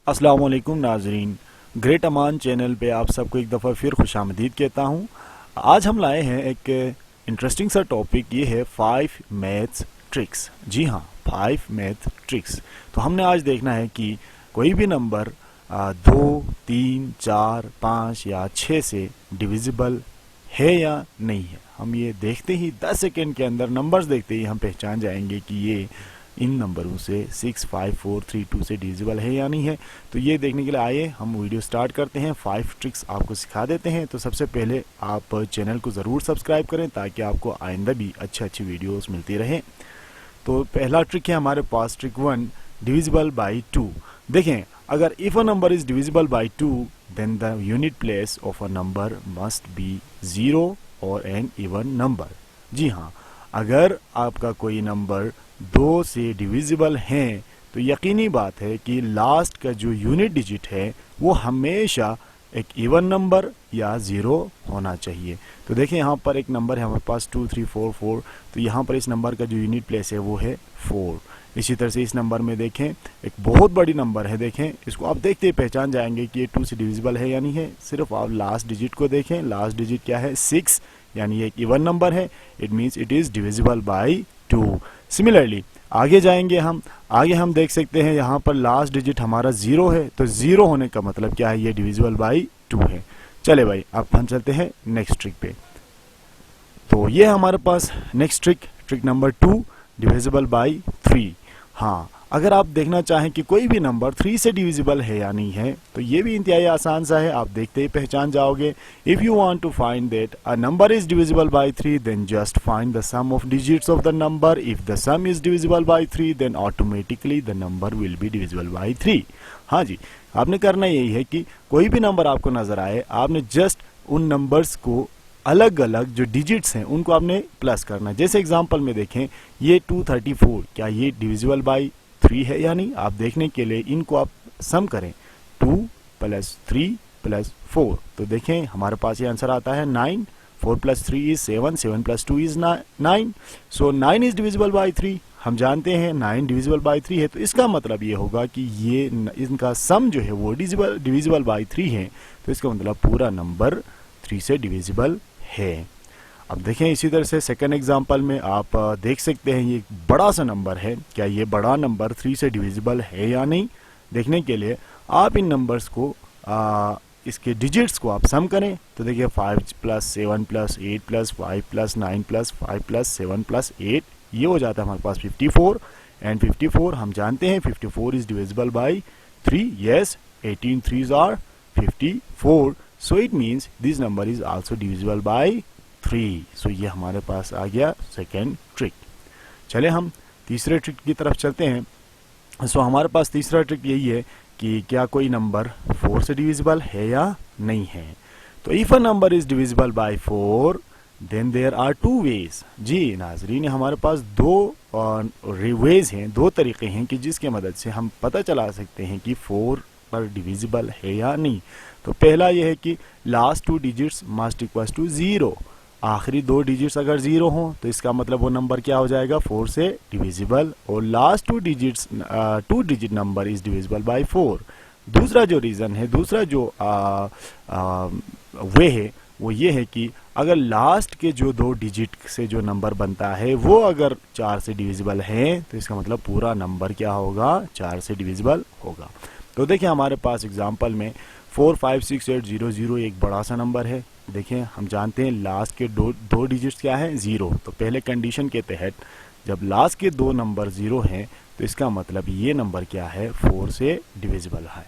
अस्सलाम वालेकुम नाजरीन, ग्रेट अमान चैनल पे आप सबको एक दफ़ा फिर खुशामदीद कहता हूँ। आज हम लाए हैं एक इंटरेस्टिंग सा टॉपिक, ये है 5 मैथ्स ट्रिक्स। जी हाँ, 5 मैथ ट्रिक्स। तो हमने आज देखना है कि कोई भी नंबर 2, 3, 4, 5 या 6 से डिविजिबल है या नहीं है। हम ये देखते ही 10 सेकेंड के अंदर, नंबर्स देखते ही हम पहचान जाएंगे कि ये इन नंबरों से 6, 5, 4, 3, 2 से डिविजिबल है या नहीं है। तो ये देखने के लिए आइए हम वीडियो स्टार्ट करते हैं। 5 ट्रिक्स आपको सिखा देते हैं। तो सबसे पहले आप चैनल को ज़रूर सब्सक्राइब करें ताकि आपको आइंदा भी अच्छी वीडियोस मिलती रहें। तो पहला ट्रिक है हमारे पास, ट्रिक 1, डिविजिबल बाई 2। देखें, अगर if a number is divisible by 2 then the unit place of a number must be 0 और एन इवन नंबर। जी हाँ, अगर आपका कोई नंबर 2 से डिविजिबल है तो यकीनी बात है कि लास्ट का जो यूनिट डिजिट है वो हमेशा एक इवन नंबर या 0 होना चाहिए। तो देखें, यहाँ पर एक नंबर है हमारे पास 2, 3, 4, 4। तो यहाँ पर इस नंबर का जो यूनिट प्लेस है वो है 4। इसी तरह से इस नंबर में देखें, एक बहुत बड़ी नंबर है। देखें, इसको आप देखते ही पहचान जाएंगे कि ये 2 से डिविजिबल है या नहीं है। सिर्फ आप लास्ट डिजिट को देखें। लास्ट डिजिट क्या है? 6, यानी ये एक इवन नंबर है। It means it is divisible by 2। Similarly आगे जाएंगे हम देख सकते हैं यहाँ पर लास्ट डिजिट हमारा 0 है। तो 0 होने का मतलब क्या है? ये डिविजिबल बाई 2 है। चले भाई, अब हम चलते हैं नेक्स्ट ट्रिक पे। तो ये हमारे पास next trick number 2, divisible by 3। हाँ, अगर आप देखना चाहें कि कोई भी नंबर 3 से डिविजिबल है या नहीं है तो ये भी इंतहाई आसान सा है, आप देखते ही पहचान जाओगे। If you want to find that a number is divisible by 3 then just find the sum of digits of the number. If the sum is divisible by 3 then automatically the number will be divisible by 3। हाँ जी, आपने करना यही है कि कोई भी number आपको नजर आए, आपने जस्ट उन नंबर्स को अलग अलग जो डिजिट्स हैं उनको आपने प्लस करना। जैसे एग्जांपल में देखें, ये 234, क्या ये डिविजिबल बाय 3 है या नहीं? आप देखने के लिए इनको आप सम करें, 2 + 3 + 4। तो देखें हमारे पास ये आंसर आता है 9। 4 + 3 is 7, 7 + 2 is 9। So 9 is divisible by 3। हम जानते हैं 9 डिविजिबल बाय 3 है। तो इसका मतलब ये होगा कि ये इनका सम जो है वो डिविजिबल बाय 3 है। तो इसका मतलब पूरा नंबर 3 से डिविजिबल है। अब देखें, इसी तरह से सेकंड एग्जांपल में आप देख सकते हैं ये एक बड़ा सा नंबर है। क्या ये बड़ा नंबर 3 से डिविजिबल है या नहीं? देखने के लिए आप इन नंबर्स को इसके डिजिट्स को आप सम करें। तो देखिए 5 + 7 + 8 + 5 + 9 + 5 + 7 + 8, ये हो जाता है हमारे पास 54। एंड 54 हम जानते हैं 54 is divisible by 3। Yes, 18 3s are 54। So it means this number is also divisible by 3। सो ये हमारे पास आ गया सेकेंड ट्रिक। चले हम तीसरे ट्रिक की तरफ चलते हैं। सो हमारे पास तीसरा ट्रिक यही है कि क्या कोई नंबर 4 से डिविजिबल है या नहीं है। तो if a number is divisible by 4 then there are 2 ways. जी नाजरीन, हमारे पास 2 वेज हैं, 2 तरीके हैं कि जिसके मदद से हम पता चला सकते हैं कि 4 पर डिविजिबल है या नहीं। तो पहला यह है कि last 2 digits must equal to 0। आखिरी 2 डिजिट्स अगर 0 हो तो इसका मतलब वो नंबर क्या हो जाएगा? 4 से डिविजिबल। और last 2 digits 2 digit number is divisible by 4। दूसरा जो रीजन है, दूसरा जो वे है वो ये है कि अगर लास्ट के जो 2 डिजिट से जो नंबर बनता है वो अगर 4 से डिविजिबल है तो इसका मतलब पूरा नंबर क्या होगा? 4 से डिविजिबल होगा। तो देखिए हमारे पास एग्जांपल में 4 5 6 8 0 0 एक बड़ा सा नंबर है। देखें, हम जानते हैं लास्ट के दो डिजिट्स क्या है? 0। तो पहले कंडीशन के तहत जब लास्ट के 2 नंबर 0 हैं तो इसका मतलब ये नंबर क्या है? 4 से डिविजिबल है।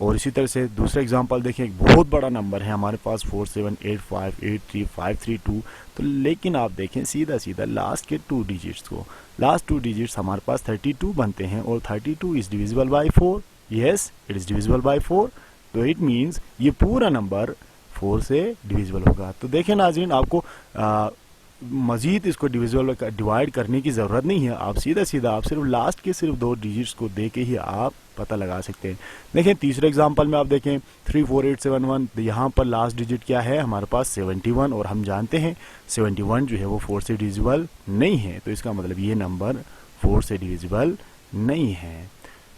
और इसी तरह से दूसरा एग्जांपल देखें, एक बहुत बड़ा नंबर है हमारे पास 4 7 8 5 8 3 5 3 2। तो लेकिन आप देखें सीधा लास्ट के 2 डिजिट्स को, लास्ट 2 डिजिट्स हमारे पास 32 बनते हैं और 32 is divisible by 4। Yes, it is divisible by 4। तो इट मीन्स ये पूरा नंबर 4 से डिविजिबल होगा। तो देखें नाज़रीन, आपको मजीद इसको डिवाइड करने की ज़रूरत नहीं है। आप सीधा आप सिर्फ लास्ट के सिर्फ 2 डिजिट्स को दे के ही आप पता लगा सकते हैं। देखें तीसरे एग्जांपल में आप देखें 3 4 8 7 1। यहाँ पर लास्ट डिजिट क्या है? हमारे पास 71। और हम जानते हैं 71 जो है वो 4 से डिविजिबल नहीं है। तो इसका मतलब ये नंबर 4 से डिविजिबल नहीं है।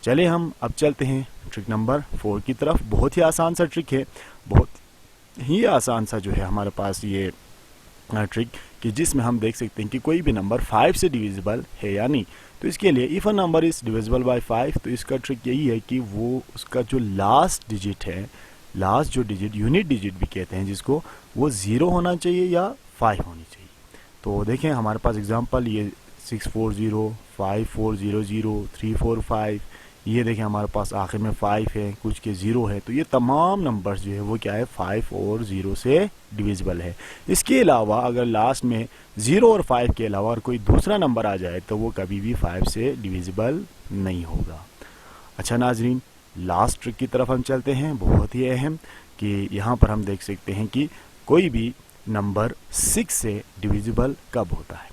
चले हम अब चलते हैं ट्रिक नंबर 4 की तरफ। बहुत ही आसान सा ट्रिक है, बहुत ही आसान सा जो है हमारे पास ये ट्रिक कि जिसमें हम देख सकते हैं कि कोई भी नंबर 5 से डिविजिबल है या नहीं। तो इसके लिए if a number is divisible bye 5, तो इसका ट्रिक यही है कि वो उसका जो लास्ट डिजिट है, लास्ट जो डिजिट यूनिट डिजिट भी कहते हैं जिसको, वो 0 होना चाहिए या 5 होनी चाहिए। तो देखें हमारे पास एग्जांपल ये 640, 5400, 345, ये देखें हमारे पास आखिर में 5 है, कुछ के 0 है। तो ये तमाम नंबर्स जो है वो क्या है, 5 और 0 से डिविजिबल है। इसके अलावा अगर लास्ट में 0 और 5 के अलावा और कोई दूसरा नंबर आ जाए तो वो कभी भी 5 से डिविजिबल नहीं होगा। अच्छा नाजरीन, लास्ट ट्रिक की तरफ हम चलते हैं, बहुत ही अहम, कि यहाँ पर हम देख सकते हैं कि कोई भी नंबर 6 से डिविजिबल कब होता है।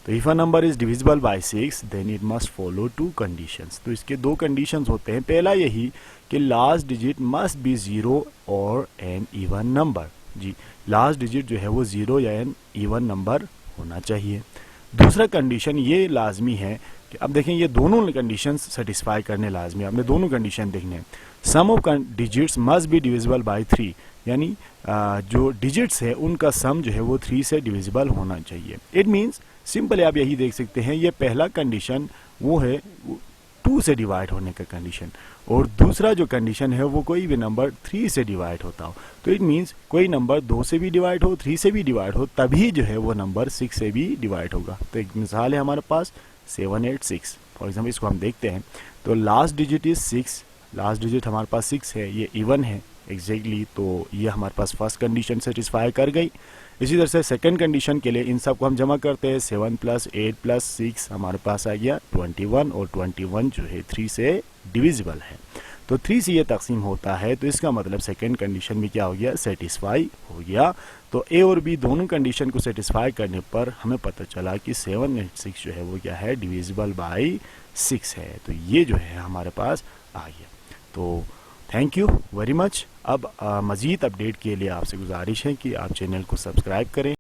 तो if a number is divisible by 6 then it must follow 2 conditions. तो इसके 2 कंडीशंस होते हैं। पहला यही कि लास्ट डिजिट मस्ट बी 0 और एन इवन नंबर। जी, लास्ट डिजिट जो है वो 0 या एन इवन नंबर होना चाहिए। दूसरा कंडीशन ये लाजमी है कि अब देखें ये दोनों कंडीशंस सेटिस्फाई करने लाजमी है, आपने दोनों कंडीशन देखने हैं। Sum of digits must be divisible by 3, यानी जो डिजिट्स है उनका सम जो है वो 3 से डिविजिबल होना चाहिए। इट मीन्स सिंपली आप यही देख सकते हैं, ये पहला कंडीशन वो है 2 से डिवाइड होने का कंडीशन, और दूसरा जो कंडीशन है वो कोई भी नंबर 3 से डिवाइड होता हो। तो इट मीन्स कोई नंबर 2 से भी डिवाइड हो, 3 से भी डिवाइड हो, तभी जो है वो नंबर 6 से भी डिवाइड होगा। तो एक मिसाल है हमारे पास 786, फॉर एग्जाम्पल इसको हम देखते हैं। तो last digit is 6, last digit हमारे पास 6 है, ये इवन है एग्जैक्टली। तो ये हमारे पास फर्स्ट कंडीशन सेटिस्फाई कर गई। इसी तरह से सेकंड कंडीशन के लिए इन सब को हम जमा करते हैं, 7 + 8 + 6 हमारे पास आ गया 21, और 21 जो है 3 से डिविजिबल है। तो 3 से ये तकसीम होता है, तो इसका मतलब सेकंड कंडीशन में क्या हो गया, सेटिस्फाई हो गया। तो ए और बी दोनों कंडीशन को सेटिस्फाई करने पर हमें पता चला कि 786 जो है वो क्या है, डिविजिबल बाय 6 है। तो ये जो है हमारे पास आ गया। तो थैंक यू वेरी मच। अब मज़ीद अपडेट के लिए आपसे गुजारिश है कि आप चैनल को सब्सक्राइब करें।